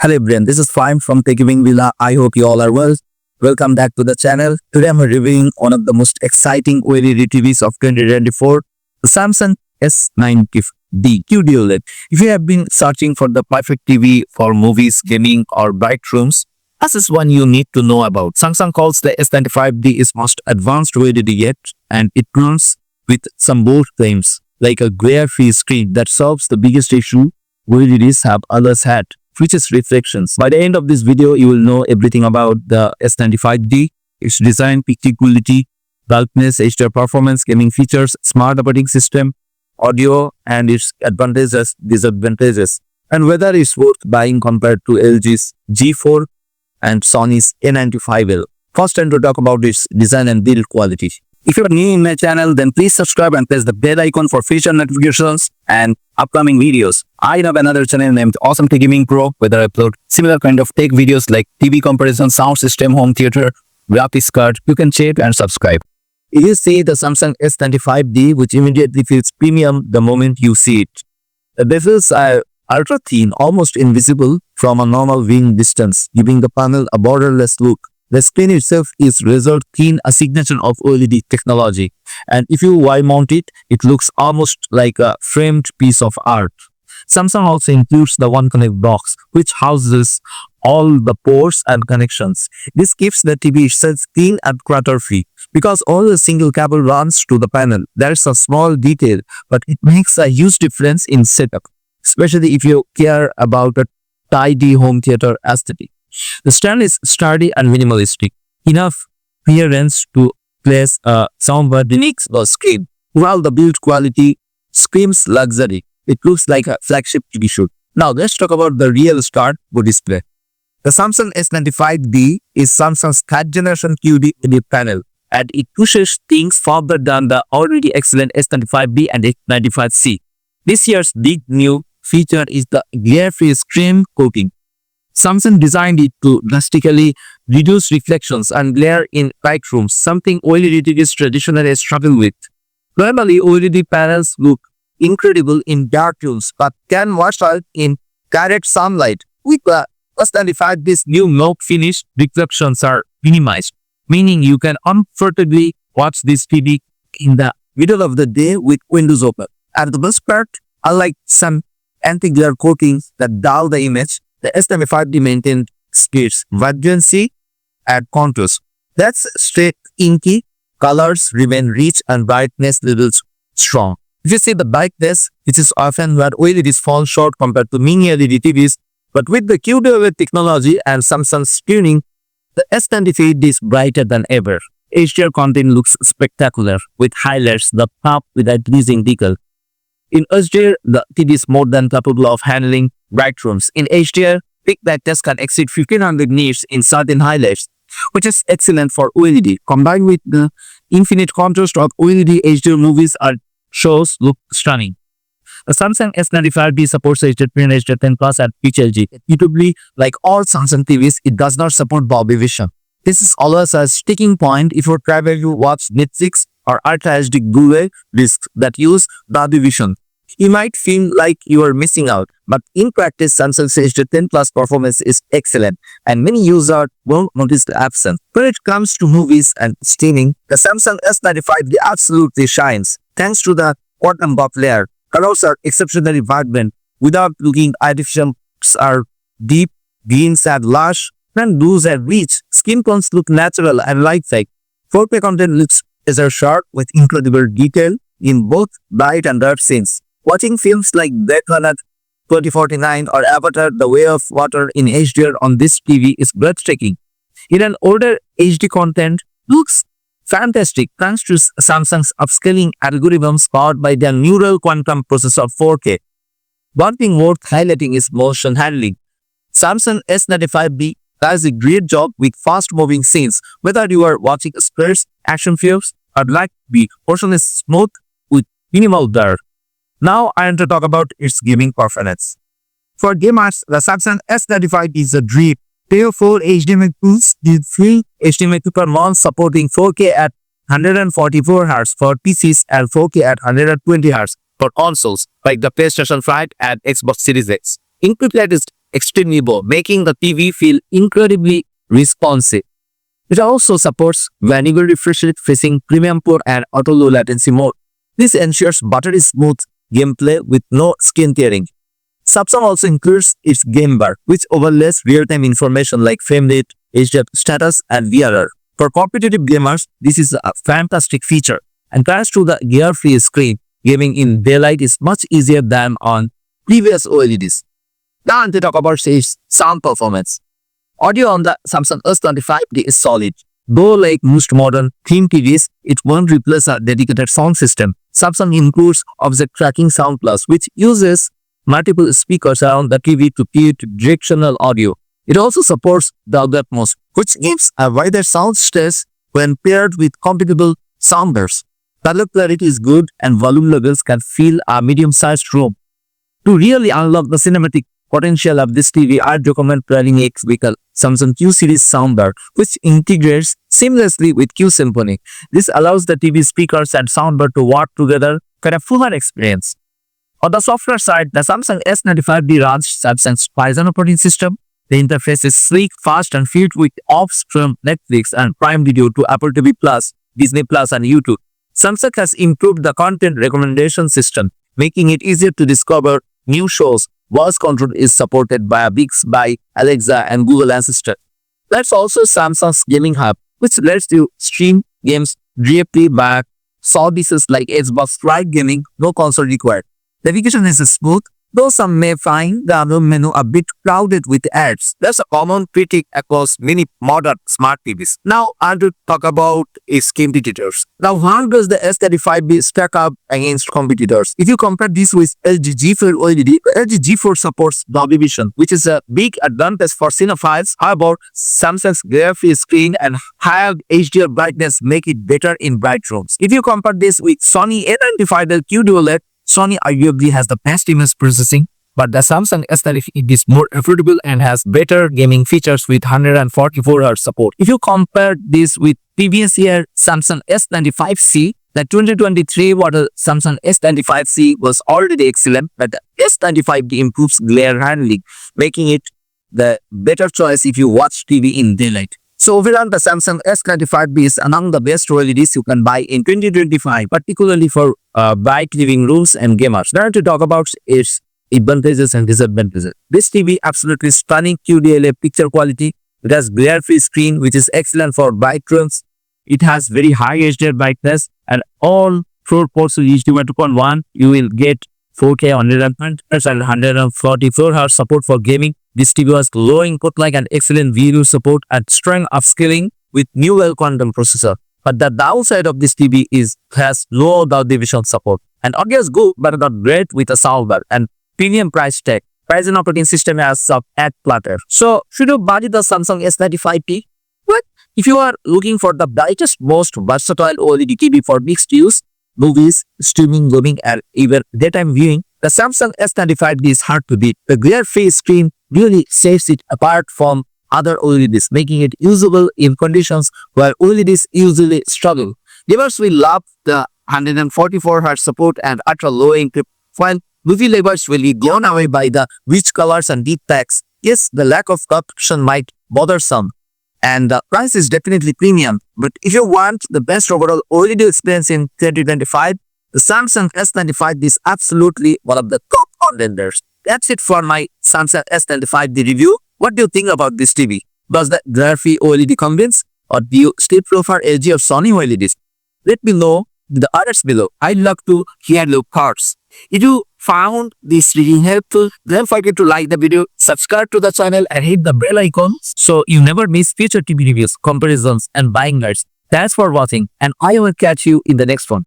Hello everyone, this is Fine from Teching Villa. I hope you all are well. Welcome back to the channel. Today I'm reviewing one of the most exciting OLED TVs of 2024, the Samsung S95D QD-OLED. If you have been searching for the perfect TV for movies, gaming or bright rooms, this is one you need to know about. Samsung calls the S95D its most advanced OLED yet, and it runs with some bold claims like a glare-free screen that solves the biggest issue OLEDs have others had, which is reflections. By the end of this video, you will know everything about the S95D, its design, picture quality, brightness, HDR performance, gaming features, smart operating system, audio, and its advantages, disadvantages, and whether it's worth buying compared to LG's G4 and Sony's A95L. First time to talk about its design and build quality. If you are new in my channel, then please subscribe and press the bell icon for future notifications and upcoming videos. I have another channel named Awesome Tech Gaming Pro, where I upload similar kind of tech videos like TV comparison, sound system, home theater, graphics card. You can check and subscribe. You see the Samsung S95D, which immediately feels premium the moment you see it. The bezels are ultra thin, almost invisible from a normal viewing distance, giving the panel a borderless look. The screen itself is razor thin, a signature of OLED technology, and if you wide mount it, it looks almost like a framed piece of art. Samsung also includes the One Connect box, which houses all the ports and connections. This keeps the TV itself clean and clutter-free because all the single cable runs to the panel. There's a small detail, but it makes a huge difference in setup, especially if you care about a tidy home theater aesthetic. The stand is sturdy and minimalistic, enough clearance to place a soundbar beneath the screen. While the build quality screams luxury, it looks like a flagship TV should. Now let's talk about the real star, the display. The Samsung S95D is Samsung's third generation QD-OLED panel, and it pushes things further than the already excellent S95B and S95C. This year's big new feature is the glare-free screen coating. Samsung designed it to drastically reduce reflections and glare in bright rooms, something OLED TVs traditionally struggle with. Normally, OLED panels look incredible in dark rooms, but can wash out in direct sunlight. With the S95D's new matte finish, reflections are minimized, meaning you can comfortably watch this TV in the middle of the day with windows open. And the best part, unlike some anti-glare coatings that dull the image, the S95D maintained its vibrancy and contours. That's straight inky, colors remain rich and brightness levels strong. If you see the brightness, which is often where OLEDs fall short compared to mini LED TVs, but with the QD-OLED technology and Samsung's tuning, the S95D is brighter than ever. HDR content looks spectacular, with highlights that pop without losing detail. In HDR, the TV is more than capable of handling bright rooms. In HDR, peak brightness can exceed 1500 nits in certain highlights, which is excellent for OLED. Combined with the infinite contrast of OLED, HDR movies or shows look stunning. The Samsung S95D supports HDR10 and HDR10 Plus at Pitch LG. Intuitively, like all Samsung TVs, it does not support Dolby Vision. This is always a sticking point if you travel to watch Netflix or Ultra HD Blu-ray discs that use Dolby Vision. You might feel like you are missing out, but in practice, Samsung's HDR10 Plus performance is excellent, and many users won't notice the absence. When it comes to movies and streaming, the Samsung S95D absolutely shines. Thanks to the quantum buff layer, colors are exceptionally vibrant without looking artificial. Are deep, greens are lush, and blues are rich. Skin tones look natural and lifelike. 4K content looks razor sharp with incredible detail in both bright and dark scenes. Watching films like Blade Runner 2049 or Avatar: The Way of Water in HDR on this TV is breathtaking. Even older HD content looks fantastic thanks to Samsung's upscaling algorithms powered by their neural quantum processor 4K. One thing worth highlighting is motion handling. Samsung S95D does a great job with fast-moving scenes. Whether you are watching squares, action films, or like the motion is smooth with minimal blur. Now I want to talk about its gaming performance. For gamers, the Samsung S95D is a dream. Tier 4 HDMI pools with free HDMI 2.1 supporting 4K at 144 Hz for PCs and 4K at 120 Hz for consoles like the PlayStation 5 and Xbox Series X. Included is extremely low, making the TV feel incredibly responsive. It also supports variable refresh rate, facing premium port and auto low latency mode. This ensures buttery smooth gameplay with no skin tearing. Samsung also includes its game bar, which overlays real-time information like frame rate, HDR status, and VRR. For competitive gamers, this is a fantastic feature. And thanks to the glare-free screen, gaming in daylight is much easier than on previous OLEDs. Now to talk about its sound performance. Audio on the Samsung S95D is solid. Though like most modern theme TVs, it won't replace a dedicated sound system. Samsung includes Object Tracking Sound Plus, which uses multiple speakers around the TV to create directional audio. It also supports Dolby Atmos, which gives a wider sound stage when paired with compatible soundbars. Color clarity is good and volume levels can fill a medium-sized room. To really unlock the cinematic potential of this TV, I'd recommend pairing it with a Samsung Q series soundbar, which integrates seamlessly with Q Symphony. This allows the TV speakers and soundbar to work together for a fuller experience. On the software side, the Samsung S95D runs Samsung's Tizen operating system. The interface is sleek, fast, and filled with apps from Netflix and Prime Video to Apple TV+, Disney+, and YouTube. Samsung has improved the content recommendation system, making it easier to discover new shows. Voice control is supported by Bixby, Alexa, and Google Assistant. That's also Samsung's Gaming Hub, which lets you stream games directly by services like SUBSCRIBE Gaming, no console required. Navigation is smooth, though some may find the home menu a bit crowded with ads. That's a common critique across many modern smart TVs. Now, I'll talk about its competitors. Now, how does the S95D stack up against competitors? If you compare this with LG G4 OLED, LG G4 supports Dolby Vision, which is a big advantage for cinephiles. However, Samsung's glare-free screen and higher HDR brightness make it better in bright rooms. If you compare this with Sony A95L QD-OLED, Sony arguably has the best image processing, but the Samsung S95 is more affordable and has better gaming features with 144Hz support. If you compare this with previous year Samsung S95C, the 2023 model Samsung S95C was already excellent, but the S95D improves glare handling, making it the better choice if you watch TV in daylight. So overall, the Samsung S95D is among the best OLEDs you can buy in 2025, particularly for bright living rooms and gamers. Now to talk about its advantages and disadvantages. This TV absolutely stunning QD-OLED picture quality. It has glare-free screen, which is excellent for bright rooms. It has very high HDR brightness, and all 4 ports with HDMI 2.1. You will get 4K 120 Hz and 144 Hz support for gaming. This TV has low input lag and excellent video support and strong upscaling with new quantum processor. But the downside of this TV is it has low Dolby Vision support. And audio is good, but not great with a soundbar and premium price tag. Tizen operating system has some ad platter. So should you buy the Samsung S95D? Well, if you are looking for the brightest, most versatile OLED TV for mixed use, movies, streaming, gaming, and even daytime viewing, the Samsung S95D is hard to beat. The glare-free screen really sets it apart from other OLEDs, making it usable in conditions where OLEDs usually struggle. Gamers will love the 144Hz support and ultra-low encrypt, while movie lovers will be blown away by the rich colors and deep text. Yes, the lack of competition might bother some, and the price is definitely premium. But if you want the best overall OLED experience in 2025, the Samsung S95D is absolutely one of the top contenders. That's it for my Samsung S95D review. What do you think about this TV? Does the glare-free OLED convince, or do you still prefer LG or Sony OLEDs? Let me know in the others below. I'd love to hear your thoughts. If you found this reading helpful, don't forget to like the video, subscribe to the channel, and hit the bell icon so you never miss future TV reviews, comparisons, and buying guides. Thanks for watching, and I will catch you in the next one.